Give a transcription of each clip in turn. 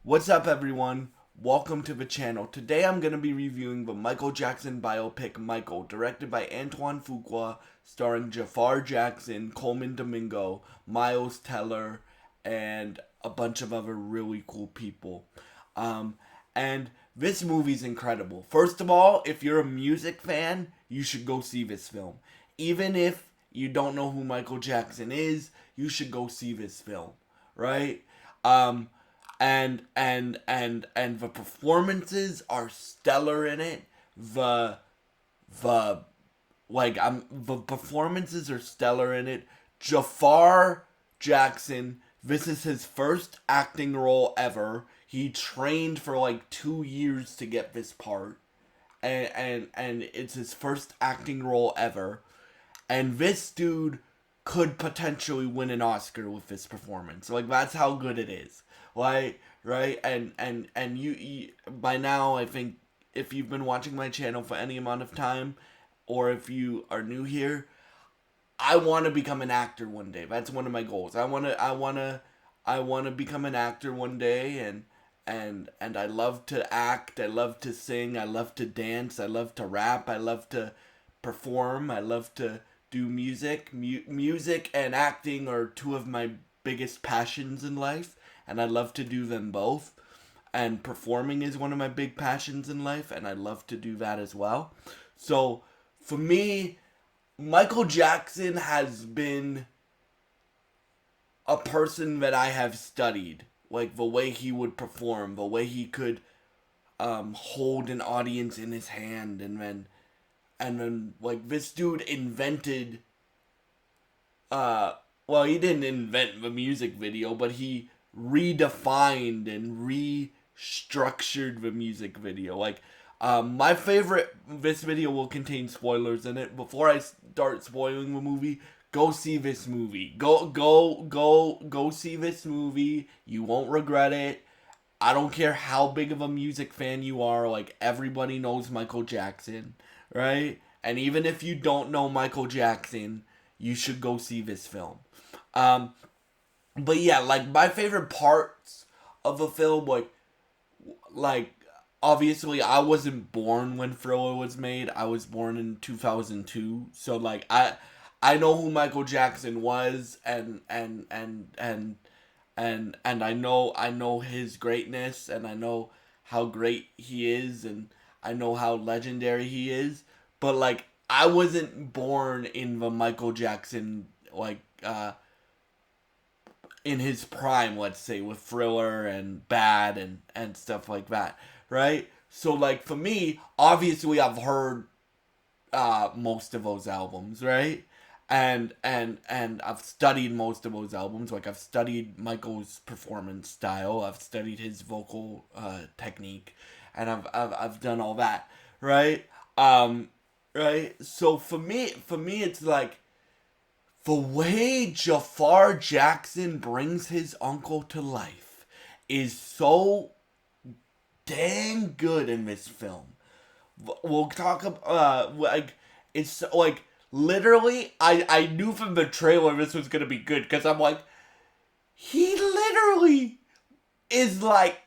What's up, everyone? Welcome to the channel. Today I'm going to be reviewing the Michael Jackson biopic Michael, directed by Antoine Fuqua, starring Jafar Jackson, Coleman Domingo, Miles Teller, and a bunch of other really cool people. And this movie's incredible. First of all, if you're a music fan, you should go see this film. Even if you don't know who Michael Jackson is, you should go see this film, right? And the performances are stellar in it. The performances are stellar in it. Jafar Jackson, this is his first acting role ever. He trained for like 2 years to get this part. And it's his first acting role ever. And this dude could potentially win an Oscar with this performance. Like, that's how good it is. Like, right? And you by now, I think, if you've been watching my channel for any amount of time, or if you are new here, I want to become an actor one day. That's one of my goals. I want to become an actor one day, and I love to act, I love to sing, I love to dance, I love to rap, I love to perform, I love to do music. Music and acting are two of my biggest passions in life, and I love to do them both. And performing is one of my big passions in life, and I love to do that as well. So, for me, Michael Jackson has been a person that I have studied. Like, the way he would perform, the way he could hold an audience in his hand, and then like, this dude invented, well, he didn't invent the music video, but he redefined and restructured the music video. Like, my favorite, this video will contain spoilers in it. Before I start spoiling the movie, go see this movie. Go see this movie. You won't regret it. I don't care how big of a music fan you are. Like, everybody knows Michael Jackson, right? And even if you don't know Michael Jackson, you should go see this film. But yeah, like, my favorite parts of the film, like, obviously, I wasn't born when Thriller was made. I was born in 2002, so, like, I know who Michael Jackson was, and I know his greatness, and I know how great he is, and I know how legendary he is. But, like, I wasn't born in the Michael Jackson, like, in his prime, let's say, with Thriller and Bad and stuff like that, right? So, like, for me, obviously, I've heard most of those albums, right? And I've studied most of those albums. Like, I've studied Michael's performance style. I've studied his vocal technique, and I've done all that, right? Right. So for me, it's like, the way Jafar Jackson brings his uncle to life is so dang good in this film. We'll talk about, like, it's like, literally, I knew from the trailer this was gonna be good, because I'm like, he literally is like,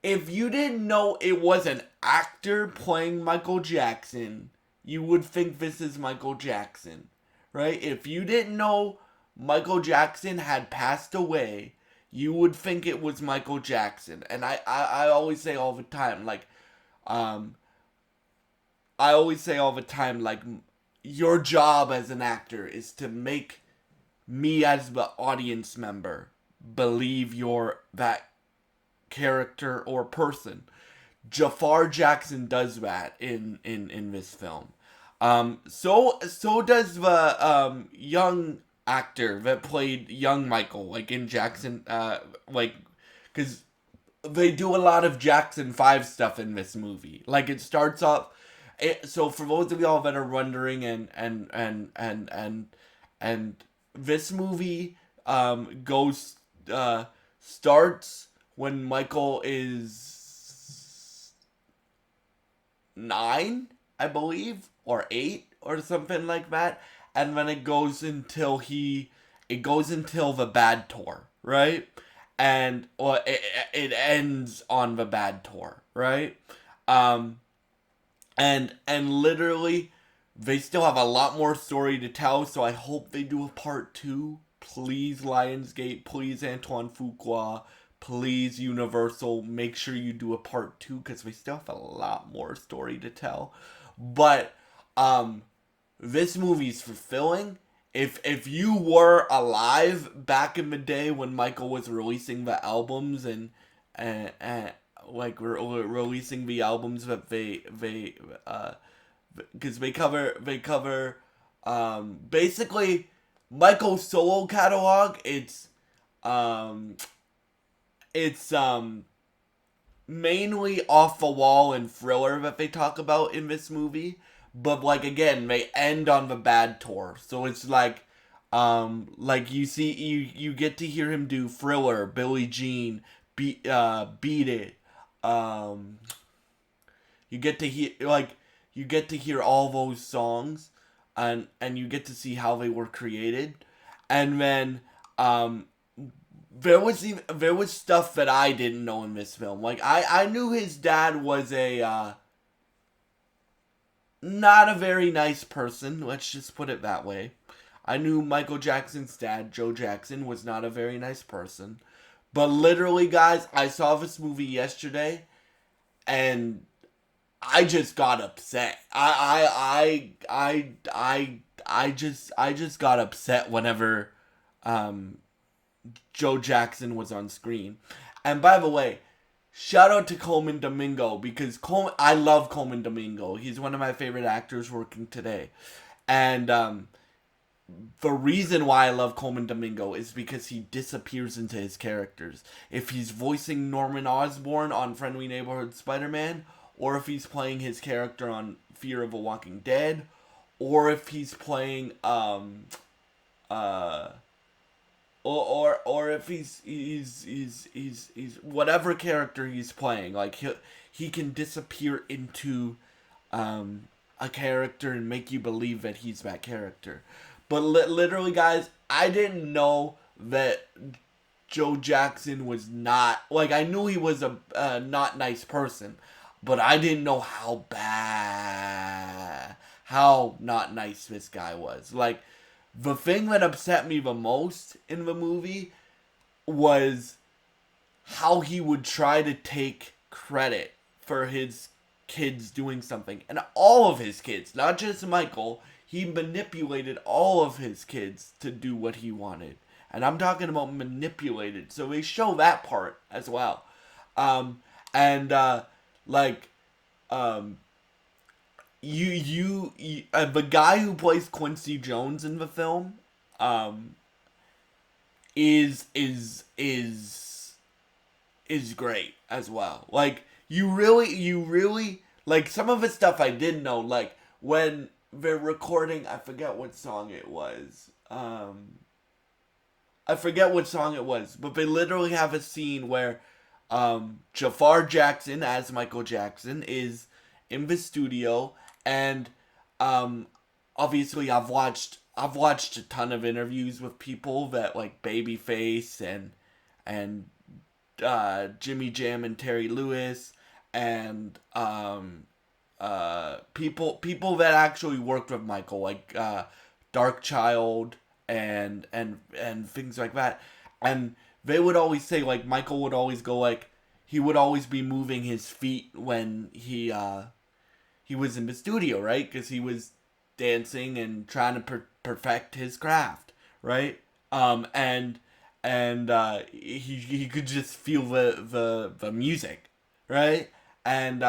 if you didn't know it was an actor playing Michael Jackson, you would think this is Michael Jackson, right? If you didn't know Michael Jackson had passed away, you would think it was Michael Jackson. And I always say all the time, like, your job as an actor is to make me as the audience member believe you're that character or person. Jafar Jackson does that in this film. So does the young actor that played young Michael, like, in Jackson, like, because they do a lot of Jackson 5 stuff in this movie. Like, it starts off, so for those of y'all that are wondering, and this movie starts when Michael is 9, I believe, or 8, or something like that, and then it goes until the Bad Tour, right? and well, it ends on the bad tour, right? Um, and literally, they still have a lot more story to tell. So I hope they do a part two. Please, Lionsgate. Please, Antoine Fuqua. Please, Universal. Make sure you do a part two because we still have a lot more story to tell. But this movie's fulfilling. If you were alive back in the day when Michael was releasing the albums and like releasing the albums that they because they cover basically Michael's solo catalog. It's mainly Off the Wall and Thriller that they talk about in this movie. But like again, they end on the bad tour. So it's like you see you get to hear him do Thriller, Billie Jean, Beat It. Um you get to hear all those songs and you get to see how they were created. And then there was stuff that I didn't know in this film. Like I knew his dad was a not a very nice person, let's just put it that way. I knew Michael Jackson's dad, Joe Jackson, was not a very nice person. But literally, guys, I saw this movie yesterday and I just got upset. I just got upset whenever Joe Jackson was on screen. And by the way, shout out to Coleman Domingo because I love Coleman Domingo. He's one of my favorite actors working today. And the reason why I love Coleman Domingo is because he disappears into his characters. If he's voicing Norman Osborn on Friendly Neighborhood Spider-Man, or if he's playing his character on Fear of the Walking Dead, or if he's playing or if he's whatever character he's playing, like he can disappear into a character and make you believe that he's that character. But literally, guys, I didn't know that Joe Jackson was not, like, I knew he was a not nice person, but I didn't know how not nice this guy was. Like, the thing that upset me the most in the movie was how he would try to take credit for his kids doing something. And all of his kids, not just Michael, he manipulated all of his kids to do what he wanted. And I'm talking about manipulated. So they show that part as well. The guy who plays Quincy Jones in the film, is great as well. Like, you really, like, some of the stuff I didn't know, like, when they're recording, I forget what song it was, but they literally have a scene where, Jafar Jackson, as Michael Jackson, is in the studio, and, obviously I've watched a ton of interviews with people that, like, Babyface and Jimmy Jam and Terry Lewis, and people that actually worked with Michael, like Dark Child and things like that. And they would always say, like, Michael would always go, like, he would always be moving his feet when he was in the studio, right? Because he was dancing and trying to perfect his craft, right? And he could just feel the music, right? And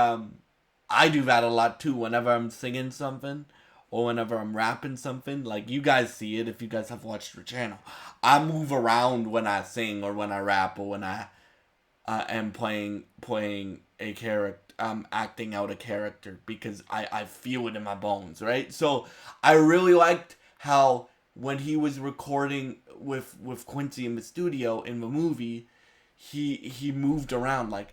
I do that a lot too. Whenever I'm singing something, or whenever I'm rapping something, like, you guys see it if you guys have watched the channel. I move around when I sing or when I rap or when I am playing a character. Acting out a character because I feel it in my bones, right? So I really liked how when he was recording with Quincy in the studio in the movie, he moved around like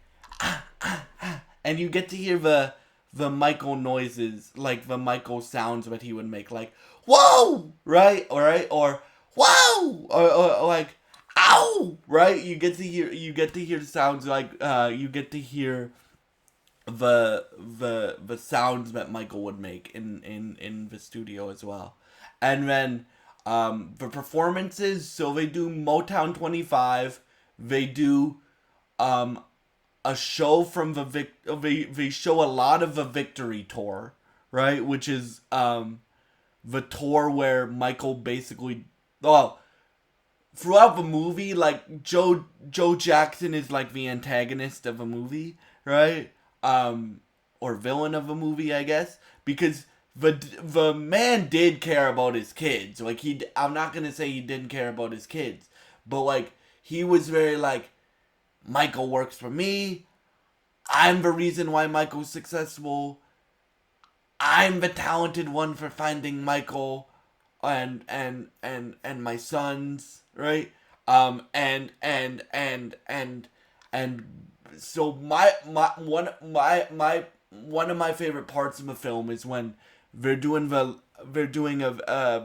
and you get to hear the Michael noises, like the Michael sounds that he would make, like, whoa, right, or whoa, or like, ow, right? You get to hear sounds like you get to hear the sounds that Michael would make in the studio as well. And then the performances, so they do Motown 25, they do um a show from they show a lot of the Victory tour, right? Which is the tour where Michael basically, well, throughout the movie, like Joe Jackson is like the antagonist of a movie, right? Or villain of a movie, I guess, because the man did care about his kids. Like I'm not gonna say he didn't care about his kids, but like he was very like, Michael works for me. I'm the reason why Michael's successful. I'm the talented one for finding Michael and my sons, right? And so one of my favorite parts of the film is when they're doing the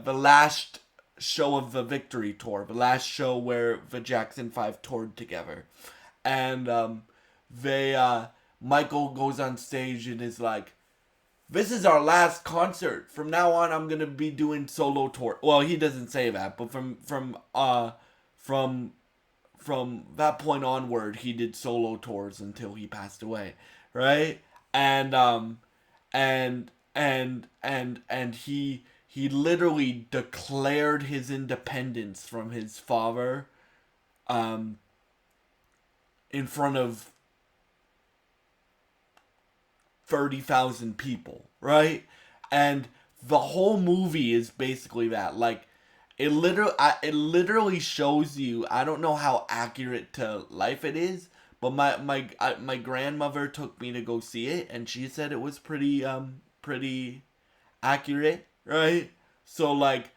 last show of the Victory tour, the last show where the Jackson 5 toured together. And they Michael goes on stage and is like, this is our last concert. From now on, I'm gonna be doing solo tour. Well, he doesn't say that, but from that point onward, he did solo tours until he passed away, right? And he literally declared his independence from his father, in front of 30,000 people, right? And the whole movie is basically that. Like, it literally shows you. I don't know how accurate to life it is, but my grandmother took me to go see it, and she said it was pretty accurate, right? So like,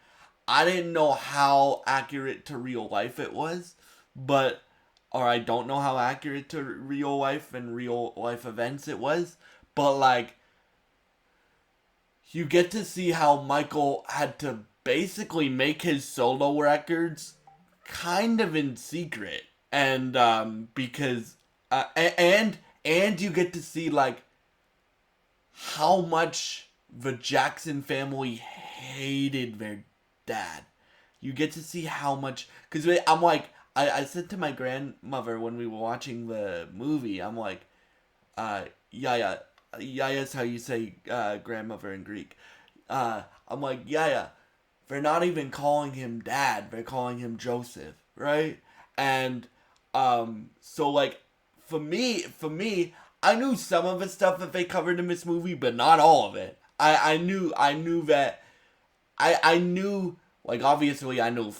I didn't know how accurate to real life it was, but or I don't know how accurate to real life and real life events it was, but like, you get to see how Michael had to basically make his solo records kind of in secret, and because and you get to see like how much the Jackson family hated their dad. You get to see how much, because I'm like, I said to my grandmother when we were watching the movie, I'm like, Yaya, Yaya's how you say grandmother in Greek. I'm like, Yaya, they're not even calling him dad, they're calling him Joseph, right? And so like, for me, I knew some of the stuff that they covered in this movie, but not all of it. I knew that I knew, like, obviously I know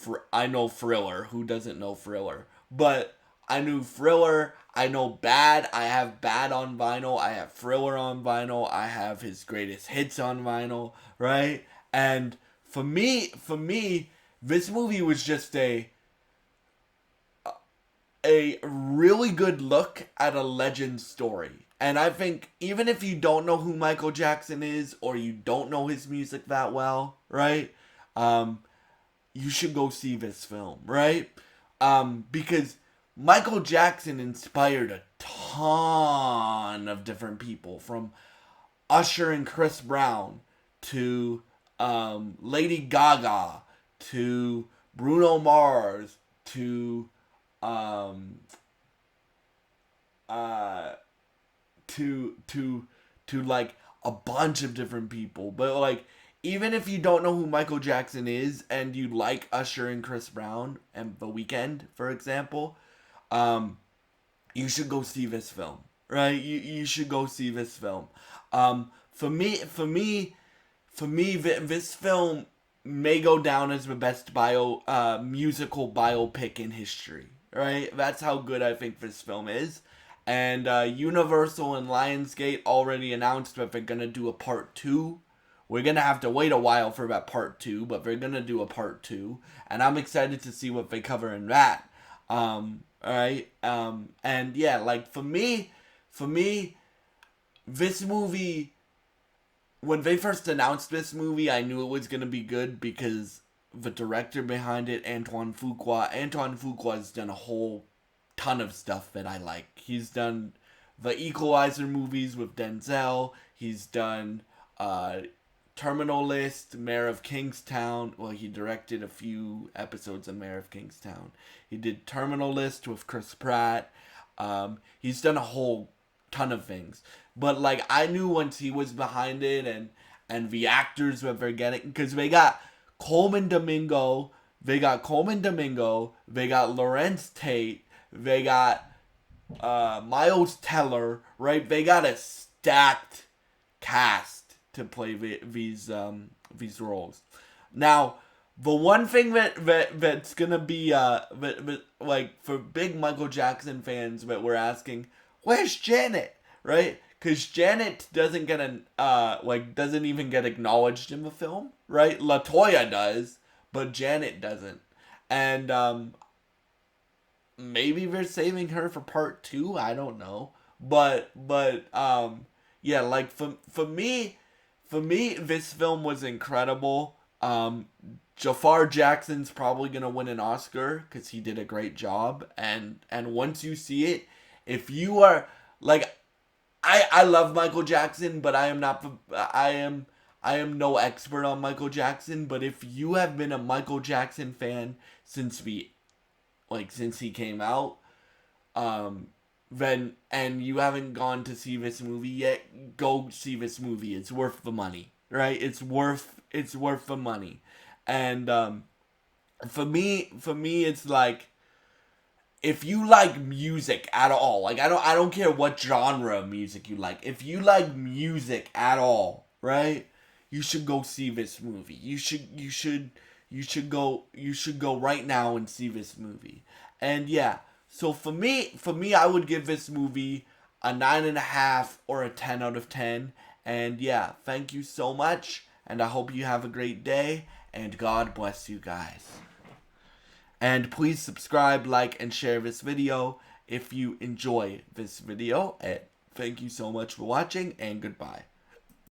Thriller. Who doesn't know Thriller? But I knew Thriller. I know Bad. I have Bad on vinyl. I have Thriller on vinyl. I have his greatest hits on vinyl, right? And for me, this movie was just a really good look at a legend story. And I think even if you don't know who Michael Jackson is, or you don't know his music that well, right? You should go see this film, right? Because Michael Jackson inspired a ton of different people, from Usher and Chris Brown to Lady Gaga to Bruno Mars to to like a bunch of different people. But like, even if you don't know who Michael Jackson is and you like Usher and Chris Brown and The Weeknd, for example, you should go see this film, right? You should go see this film. For me, this film may go down as the best musical biopic in history, right? That's how good I think this film is. And Universal and Lionsgate already announced that they're gonna do a part 2. We're gonna have to wait a while for that part 2, but they're gonna do a part 2, and I'm excited to see what they cover in that. Alright, and yeah, like, for me, this movie, when they first announced this movie, I knew it was gonna be good because the director behind it, Antoine Fuqua. Antoine Fuqua has done a whole ton of stuff that I like. He's done the Equalizer movies with Denzel. He's done Terminal List, Mayor of Kingstown. Well, he directed a few episodes of Mayor of Kingstown. He did Terminal List with Chris Pratt. He's done a whole ton of things. But like I knew once he was behind it, and the actors that they're getting, because they got Coleman Domingo, they got Lawrence Tate, they got Miles Teller, right? They got a stacked cast to play these roles. Now, the one thing that's gonna be like for big Michael Jackson fans that we're asking, where's Janet, right? Because Janet doesn't doesn't even get acknowledged in the film, right? LaToya does, but Janet doesn't, and maybe they're saving her for part 2. I don't know, but yeah, like for me, this film was incredible. Jafar Jackson's probably gonna win an Oscar because he did a great job, and once you see it, if you are like, I love Michael Jackson, but I am no expert on Michael Jackson. But if you have been a Michael Jackson fan since he came out, then and you haven't gone to see this movie yet, go see this movie. It's worth the money, right? It's worth the money, and for me, it's like, if you like music at all, like I don't care what genre of music you like. If you like music at all, right? You should go see this movie. You should go right now and see this movie. And yeah, so for me, I would give this movie a 9.5 or a 10 out of 10. And yeah, thank you so much, and I hope you have a great day, and God bless you guys. And please subscribe, like, and share this video if you enjoy this video. And thank you so much for watching, and goodbye.